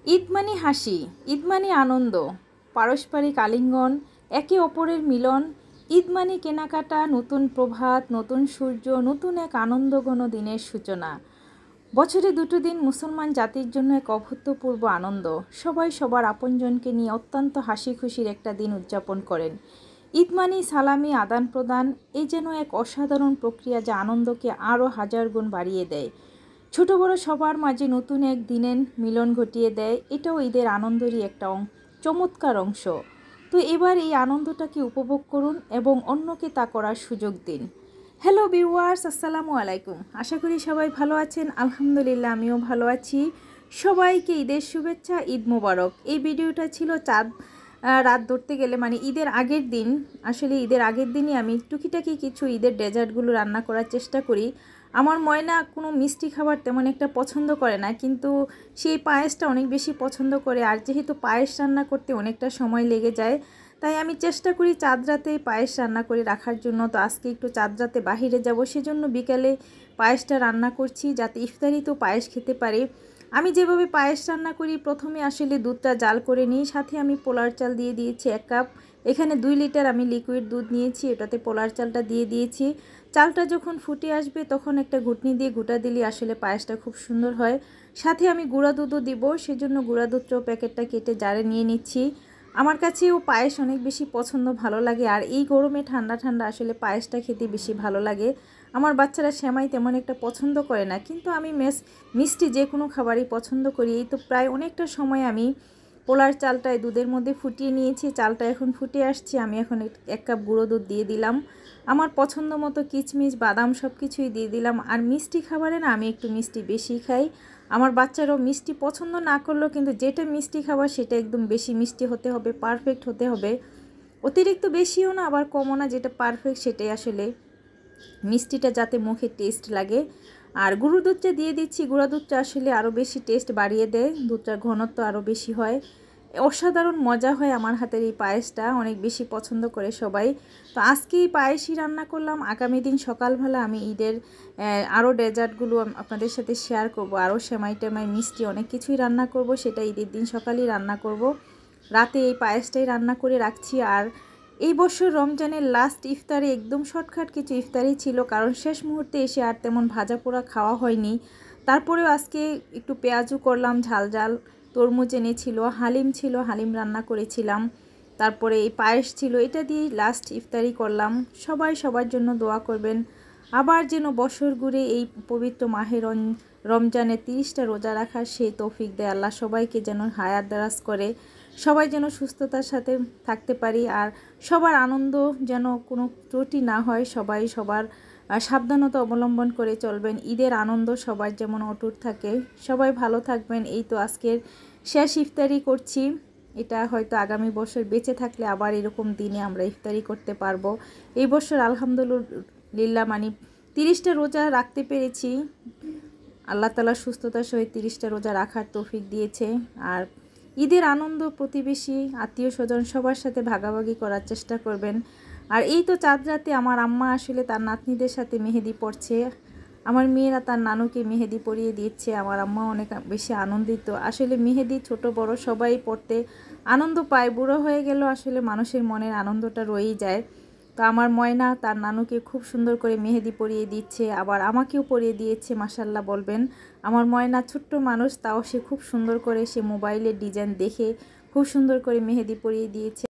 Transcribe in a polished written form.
ঈদ মানে হাসি, ঈদ মানে আনন্দ, পারস্পরিক আলিঙ্গন, একে অপরের মিলন। ঈদ মানে কেনাকাটা, নতুন প্রভাত, নতুন সূর্য, নতুন এক আনন্দঘন দিনের সূচনা। বছরে দুটো দিন মুসলমান জাতির জন্য এক অভূতপূর্ব আনন্দ। সবাই সবার আপনজনকে নিয়ে অত্যন্ত হাসি খুশির একটা দিন উদযাপন করেন। ঈদ মানে সালামি, আদান প্রদান, এই যেন এক অসাধারণ প্রক্রিয়া যা আনন্দকে আরও হাজার গুণ বাড়িয়ে দেয়। ছোট বড় সবার মাঝে নতুন এক দিনের মিলন ঘটিয়ে দেয়। এটাও ঈদের আনন্দেরই একটা চমৎকার অংশ। তো এবার এই আনন্দটাকে উপভোগ করুন এবং অন্যকে তা করার সুযোগ দিন। হ্যালো ভিউয়ার্স, আসসালামু আলাইকুম। আশা করি সবাই ভালো আছেন। আলহামদুলিল্লাহ, আমিও ভালো আছি। সবাইকে ঈদের শুভেচ্ছা, ঈদ মোবারক। এই ভিডিওটা ছিল চাঁদ রাত ধরতে গেলে, মানে ঈদের আগের দিন। আসলে ঈদের আগের দিনই আমি টুকিটাকি কিছু ঈদের ডেজার্টগুলো রান্না করার চেষ্টা করি। আমার ময়না কোনো মিষ্টি খাবার তেমন একটা পছন্দ করে না, কিন্তু সেই পায়েসটা অনেক বেশি পছন্দ করে। আর যেহেতু পায়েস রান্না করতে অনেকটা সময় লেগে যায়, তাই আমি চেষ্টা করি চাঁদ রাতে পায়েস রান্না করে রাখার জন্য। তো আজকে একটু চাঁদ রাতে বাহিরে যাব, সেজন্য বিকালে পায়েসটা রান্না করছি যাতে ইফতারিতেও পায়েস খেতে পারে। আমি যেভাবে পায়েস রান্না করি, প্রথমে আসলে দুধটা জাল করে নিই, সাথে আমি পোলার চাল দিয়ে দিয়েছি 1 কাপ। এখানে 2 লিটার আমি লিকুইড দুধ নিয়েছি, এটাতে পোলার চালটা দিয়ে দিয়েছি। চালটা যখন ফুটে আসবে তখন একটা ঘুটনি দিয়ে ঘুটা দিলে আসলে পায়েসটা খুব সুন্দর হয়। সাথে আমি গুঁড়া দুধও দিব, সেজন্য গুঁড়া দুধটাও প্যাকেটটা কেটে জারে নিয়ে নিচ্ছি। আমার কাছেও পায়েস অনেক বেশি পছন্দ, ভালো লাগে। আর এই গরমে ঠান্ডা ঠান্ডা আসলে পায়েসটা খেতে বেশি ভালো লাগে। আমার বাচ্চারা সেমাই তেমন একটা পছন্দ করে না, কিন্তু আমি মিষ্টি যে কোনো খাবারই পছন্দ করি। এই তো প্রায় অনেকটা সময় আমি পোলার চালটায় দুধের মধ্যে ফুটিয়ে নিয়েছি। চালটা এখন ফুটে আসছে, আমি এখন 1 কাপ গুঁড়ো দুধ দিয়ে দিলাম। আমার পছন্দ মতো কিচমিচ, বাদাম সব কিছুই দিয়ে দিলাম। আর মিষ্টি খাবারে না আমি একটু মিষ্টি বেশি খাই। আমার বাচ্চারাও মিষ্টি পছন্দ না করলেও কিন্তু যেটা মিষ্টি খাবার সেটা একদম বেশি মিষ্টি হতে হবে, পারফেক্ট হতে হবে। অতিরিক্ত বেশিও না, আবার কমও না, যেটা পারফেক্ট সেটাই আসলে মিষ্টিটা যাতে মুখে টেস্ট লাগে। আর গুঁড়ো দুধটা দিয়ে দিচ্ছি, গুঁড়া দুধটা আসলে আরও বেশি টেস্ট বাড়িয়ে দেয়, দুধটার ঘনত্ব আরও বেশি হয়। অসাধারণ মজা হয় আমার হাতের এই পায়েসটা, অনেক বেশি পছন্দ করে সবাই। তো আজকে এই পায়েসই রান্না করলাম। আগামী দিন সকালবেলা আমি ঈদের আরও ডেজার্টগুলো আপনাদের সাথে শেয়ার করব। আরও সেমাই টেমাই মিষ্টি অনেক কিছুই রান্না করব, সেটা ঈদের দিন সকালেই রান্না করব। রাতে এই পায়েসটাই রান্না করে রাখছি। আর এই বছর রমজানের লাস্ট ইফতারে একদম শর্টকাট কিছু ইফতারি ছিল, কারণ শেষ মুহূর্তে এসে আর তেমন ভাজা পোড়া খাওয়া হয়নি। তারপরেও আজকে একটু পেঁয়াজু করলাম, ঝাল ঝাল তরমুজ এনেছিল, হালিম ছিল, হালিম রান্না করেছিলাম। তারপরে এই পায়েস ছিল, এটা দিয়েই লাস্ট ইফতারি করলাম। সবাই সবার জন্য দোয়া করবেন। আবার যেন বছর ঘুরে এই পবিত্র মাহে রমজানে 30টা রোজা রাখার সেই তৌফিক দেয় আল্লাহ। সবাইকে যেন হায়াত দারাজ করে, সবাই যেন সুস্থতার সাথে থাকতে পারি। আর সবার আনন্দ যেন কোনো ত্রুটি না হয়, সবাই সবার সাবধানতা অবলম্বন করে চলবেন। ঈদের আনন্দ সবার যেমন অটুট থাকে। সবাই ভালো থাকবেন। এই তো আজকের শেষ ইফতারি করছি। এটা হয়তো আগামী বছর বেঁচে থাকলে আবার এরকম দিনে আমরা ইফতারি করতে পারবো। এই বছর আলহামদুলিল্লাহ মানে 30টা রোজা রাখতে পেরেছি। আল্লাহ তাআলা সুস্থতার সহিত 30টা রোজা রাখার তৌফিক দিয়েছে। আর ঈদের আনন্দ প্রতিবেশী, আত্মীয় স্বজন সবার সাথে ভাগাভাগি করার চেষ্টা করবেন। আর এই তো চাঁদ রাতে আমার আম্মা আসলে তার নাতনিদের সাথে মেহেদি পড়ছে। আমার মেয়েরা তার নানুকে মেহেদি পরিয়ে দিচ্ছে। আমার আম্মা অনেক বেশি আনন্দিত। আসলে মেহেদি ছোট বড় সবাই পড়তে আনন্দ পায়। বুড়ো হয়ে গেলেও আসলে মানুষের মনের আনন্দটা রয়েই যায়। তো আমার ময়না তার নানুকে খুব সুন্দর করে মেহেদি পরিয়ে দিচ্ছে, আবার আমাকেও পরিয়ে দিয়েছে। মাশাল্লাহ বলবেন। আমার ময়না ছোট্ট মানুষ, তাও সে খুব সুন্দর করে সে মোবাইলের ডিজাইন দেখে খুব সুন্দর করে মেহেদি পরিয়ে দিয়েছে।